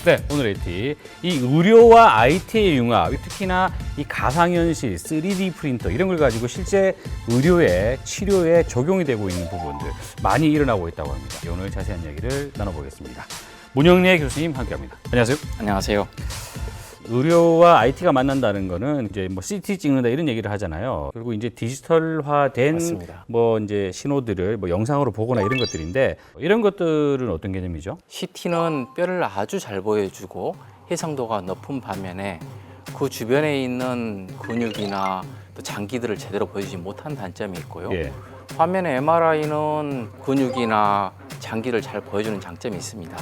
네, 오늘 AT. 이 의료와 IT의 융합, 특히나 이 가상현실, 3D 프린터 이런 걸 가지고 실제 의료에, 치료에 적용이 되고 있는 부분들 많이 일어나고 있다고 합니다. 오늘 자세한 이야기를 나눠보겠습니다. 문영래 교수님 함께합니다. 안녕하세요. 안녕하세요. 의료와 IT가 만난다는 거는 이제 뭐 CT 찍는다 이런 얘기를 하잖아요. 그리고 이제 디지털화된 맞습니다. 뭐 이제 신호들을 뭐 영상으로 보거나 이런 것들인데 이런 것들은 어떤 개념이죠? CT는 뼈를 아주 잘 보여주고 해상도가 높은 반면에 그 주변에 있는 근육이나 또 장기들을 제대로 보여주지 못한 단점이 있고요. 예. 반면에 MRI는 근육이나 장기를 잘 보여주는 장점이 있습니다.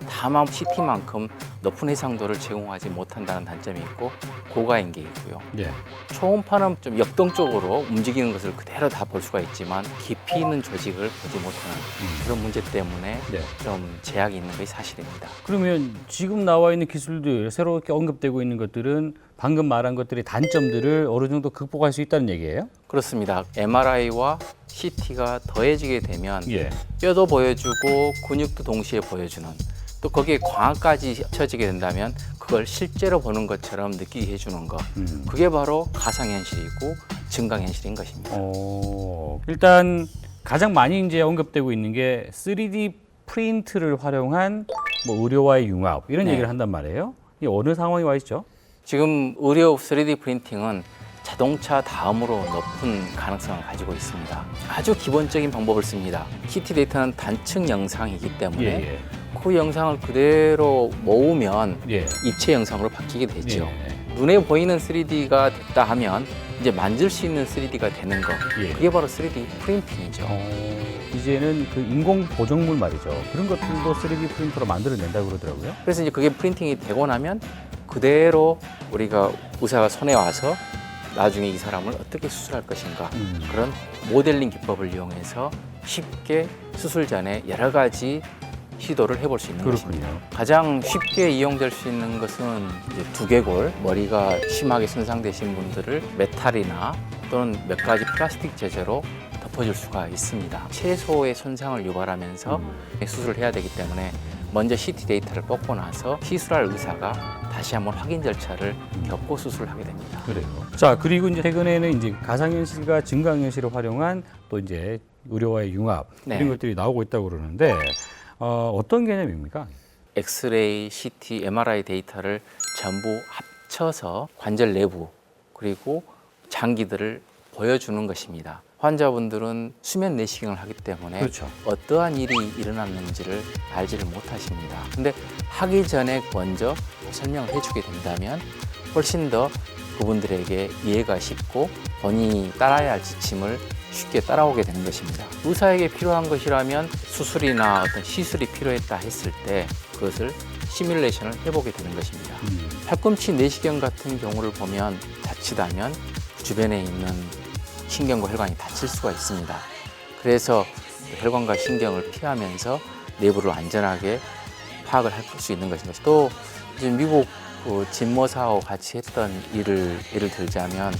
다만 CT만큼 높은 해상도를 제공하지 못한다는 단점이 있고 고가인 게 있고요. 예. 초음파는 좀 역동적으로 움직이는 것을 그대로 다 볼 수가 있지만 깊이 있는 조직을 보지 못하는 그런 문제 때문에 네. 좀 제약이 있는 것이 사실입니다. 그러면 지금 나와 있는 기술들, 새롭게 언급되고 있는 것들은 방금 말한 것들의 단점들을 어느 정도 극복할 수 있다는 얘기예요? 그렇습니다. MRI와 CT가 더해지게 되면 예. 뼈도 보여주고 근육도 동시에 보여주는 또 거기에 광학까지 합쳐지게 된다면 그걸 실제로 보는 것처럼 느끼게 해주는 것 그게 바로 가상현실이고 증강현실인 것입니다. 일단 가장 많이 이제 언급되고 있는 게 3D 프린트를 활용한 뭐 의료와의 융합 이런 네. 얘기를 한단 말이에요. 이 어느 상황에 와 있죠? 지금 의료 3D 프린팅은 자동차 다음으로 높은 가능성을 가지고 있습니다. 아주 기본적인 방법을 씁니다. CT 데이터는 단층 영상이기 때문에 예. 그 영상을 그대로 모으면 예. 입체 영상으로 바뀌게 되죠. 예. 눈에 보이는 3D가 됐다 하면 이제 만질 수 있는 3D가 되는 거. 예. 그게 바로 3D 프린팅이죠. 이제는 그 인공 보정물 말이죠. 그런 것들도 3D 프린터로 만들어낸다고 그러더라고요. 그래서 이제 그게 프린팅이 되고 나면 그대로 우리가 의사가 손에 와서 나중에 이 사람을 어떻게 수술할 것인가 그런 모델링 기법을 이용해서 쉽게 수술 전에 여러 가지 시도를 해볼 수 있는 그렇군요. 것입니다. 가장 쉽게 이용될 수 있는 것은 이제 두개골, 머리가 심하게 손상되신 분들을 메탈이나 또는 몇 가지 플라스틱 재재로 덮어줄 수가 있습니다. 최소의 손상을 유발하면서 수술을 해야 되기 때문에 먼저 CT 데이터를 뽑고 나서 시술할 의사가 다시 한번 확인 절차를 겪고 수술을 하게 됩니다. 그래요. 자, 그리고 이제 최근에는 이제 가상현실과 증강현실을 활용한 또 이제 의료와의 융합 네. 이런 것들이 나오고 있다고 그러는데 어떤 개념입니까? 엑스레이, CT, MRI 데이터를 전부 합쳐서 관절 내부 그리고 장기들을 보여주는 것입니다. 환자분들은 수면 내시경을 하기 때문에 그렇죠. 어떠한 일이 일어났는지를 알지를 못하십니다. 근데 하기 전에 먼저 설명을 해주게 된다면 훨씬 더 그분들에게 이해가 쉽고 본인이 따라야 할 지침을 쉽게 따라오게 되는 것입니다. 의사에게 필요한 것이라면 수술이나 어떤 시술이 필요했다 했을 때 그것을 시뮬레이션을 해보게 되는 것입니다. 팔꿈치 내시경 같은 경우를 보면 자칫하면 주변에 있는 신경과 혈관이 다칠 수가 있습니다. 그래서 혈관과 신경을 피하면서 내부를 안전하게 파악을 할 수 있는 것입니다. 또 이제 미국 진모사하고 같이 했던 예를 들자면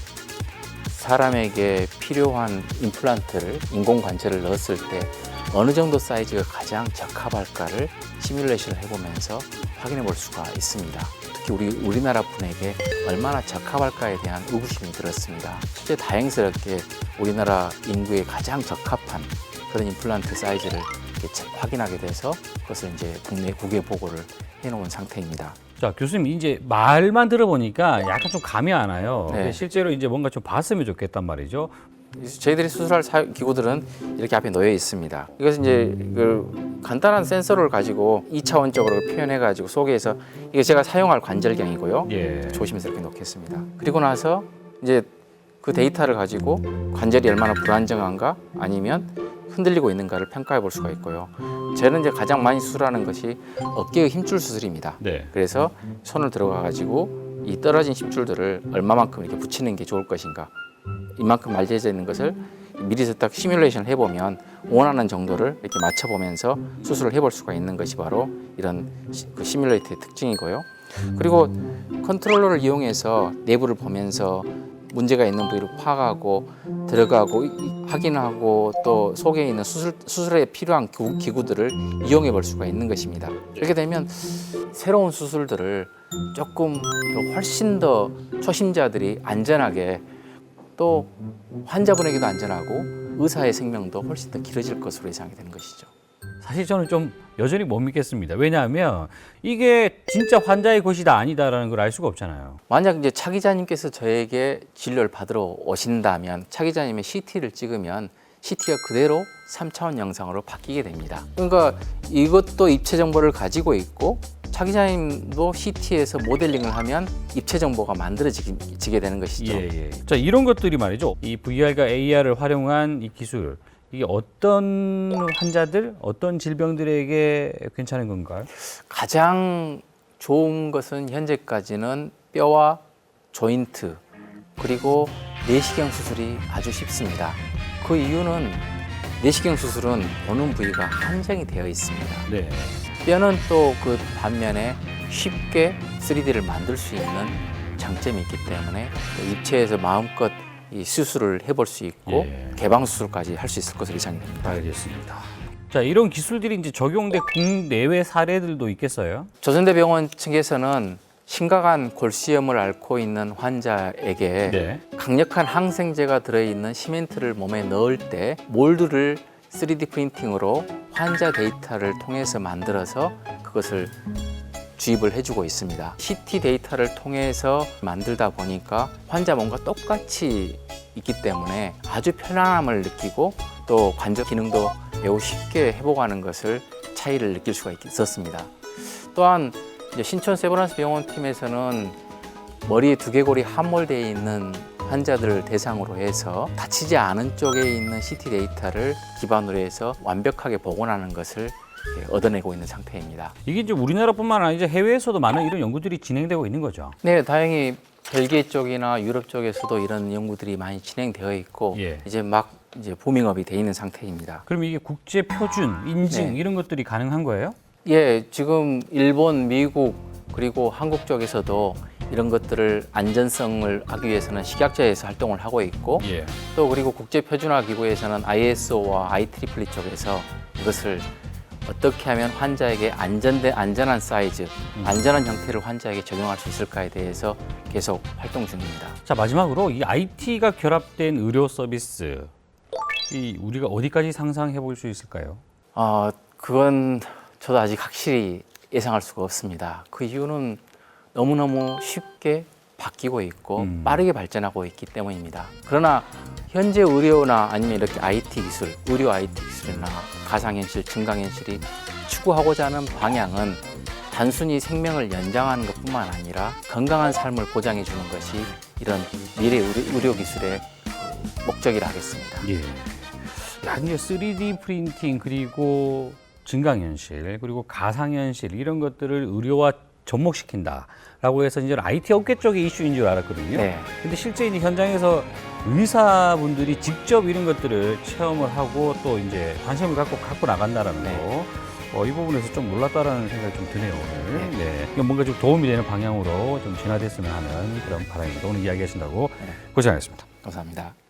사람에게 필요한 임플란트를 인공관절을 넣었을 때 어느 정도 사이즈가 가장 적합할까를 시뮬레이션을 해보면서 확인해 볼 수가 있습니다. 특히 우리나라 분에게 얼마나 적합할까에 대한 의구심이 들었습니다. 실제 다행스럽게 우리나라 인구에 가장 적합한 그런 임플란트 사이즈를 이렇게 확인하게 돼서 그것을 이제 국외 보고를 해놓은 상태입니다. 자, 교수님 이제 말만 들어보니까 약간 좀 감이 안 와요. 네. 근데 실제로 이제 뭔가 좀 봤으면 좋겠단 말이죠. 저희들이 수술할 기구들은 이렇게 앞에 놓여 있습니다. 이것은 이제 그 간단한 센서를 가지고 2차원적으로 표현해가지고 속에서 이게 제가 사용할 관절경이고요. 예. 조심해서 이렇게 놓겠습니다. 그리고 나서 이제 그 데이터를 가지고 관절이 얼마나 불안정한가 아니면 흔들리고 있는가를 평가해 볼 수가 있고요. 저는 이제 가장 많이 수술하는 것이 어깨의 힘줄 수술입니다. 네. 그래서 손을 들어가 가지고 이 떨어진 힘줄들을 얼마만큼 이렇게 붙이는 게 좋을 것인가, 이만큼 말려져 있는 것을 미리서 딱 시뮬레이션 해보면 원하는 정도를 이렇게 맞춰보면서 수술을 해볼 수가 있는 것이 바로 이런 그 시뮬레이터의 특징이고요. 그리고 컨트롤러를 이용해서 내부를 보면서 문제가 있는 부위로 파악하고 들어가고 확인하고 또 속에 있는 수술에 필요한 기구들을 이용해 볼 수가 있는 것입니다. 이렇게 되면 새로운 수술들을 조금 더 훨씬 더 초심자들이 안전하게 또 환자분에게도 안전하고 의사의 생명도 훨씬 더 길어질 것으로 예상이 되는 것이죠. 사실 저는 좀 여전히 못 믿겠습니다. 왜냐하면 이게 진짜 환자의 것이다 아니다라는 걸 알 수가 없잖아요. 만약 이제 차 기자님께서 저에게 진료를 받으러 오신다면 차 기자님의 CT를 찍으면 CT가 그대로 3차원 영상으로 바뀌게 됩니다. 그러니까 이것도 입체 정보를 가지고 있고 차 기자님도 CT에서 모델링을 하면 입체 정보가 만들어지게 되는 것이죠. 예. 자, 이런 것들이 말이죠. 이 VR과 AR을 활용한 이 기술, 이게 어떤 환자들, 어떤 질병들에게 괜찮은 건가요? 가장 좋은 것은 현재까지는 뼈와 조인트 그리고 내시경 수술이 아주 쉽습니다. 그 이유는 내시경 수술은 보는 부위가 한정이 되어 있습니다. 네. 뼈는 또 그 반면에 쉽게 3D를 만들 수 있는 장점이 있기 때문에 입체에서 마음껏 이 수술을 해볼 수 있고 예. 개방 수술까지 할 수 있을 것으로 예상이 됩니다. 알겠습니다. 자, 이런 기술들이 이제 적용된 국내외 사례들도 있겠어요? 조선대 병원 측에서는 심각한 골수염을 앓고 있는 환자에게 네. 강력한 항생제가 들어있는 시멘트를 몸에 넣을 때 몰드를 3D 프린팅으로 환자 데이터를 통해서 만들어서 그것을 주입을 해주고 있습니다. CT 데이터를 통해서 만들다 보니까 환자 몸과 똑같이 있기 때문에 아주 편안함을 느끼고 또 관절 기능도 매우 쉽게 회복하는 것을 차이를 느낄 수가 있었습니다. 또한 이제 신촌 세브란스 병원 팀에서는 머리에 두개골이 함몰되어 있는 환자들을 대상으로 해서 다치지 않은 쪽에 있는 CT 데이터를 기반으로 해서 완벽하게 복원하는 것을 얻어내고 있는 상태입니다. 이게 이제 우리나라뿐만 아니라 해외에서도 많은 이런 연구들이 진행되고 있는 거죠. 네, 다행히 벨기에 쪽이나 유럽 쪽에서도 이런 연구들이 많이 진행되어 있고 예. 이제 막 부밍업이 돼 있는 상태입니다. 그럼 이게 국제 표준, 인증 네. 이런 것들이 가능한 거예요? 예, 지금 일본, 미국 그리고 한국 쪽에서도 이런 것들을 안전성을 하기 위해서는 식약처에서 활동을 하고 있고 예. 또 그리고 국제표준화기구에서는 ISO와 IEEE 쪽에서 이것을 어떻게 하면 환자에게 안전한 사이즈, 안전한 형태를 환자에게 적용할 수 있을까에 대해서 계속 활동 중입니다. 자, 마지막으로 이 IT가 결합된 의료 서비스, 이 우리가 어디까지 상상해 볼 수 있을까요? 그건 저도 아직 확실히 예상할 수가 없습니다. 그 이유는 너무너무 쉽게 바뀌고 있고 빠르게 발전하고 있기 때문입니다. 그러나 현재 의료나 아니면 이렇게 IT 기술, 의료 IT 기술이나 가상현실, 증강현실이 추구하고자 하는 방향은 단순히 생명을 연장하는 것뿐만 아니라 건강한 삶을 보장해 주는 것이 이런 미래 의료 기술의 목적이라 하겠습니다. 예. 야, 이제 3D 프린팅 그리고 증강현실 그리고 가상현실 이런 것들을 의료와 접목시킨다라고 해서 이제 IT 업계 쪽의 이슈인 줄 알았거든요. 네. 근데 실제 이제 현장에서 의사분들이 직접 이런 것들을 체험을 하고 또 이제 관심을 갖고 나간다라는 네. 거. 이 부분에서 좀 놀랐다라는 생각이 좀 드네요, 오늘. 네. 이거 뭔가 좀 도움이 되는 방향으로 좀 진화됐으면 하는 그런 바람입니다. 오늘 이야기 하신다고 네. 고생하셨습니다. 감사합니다.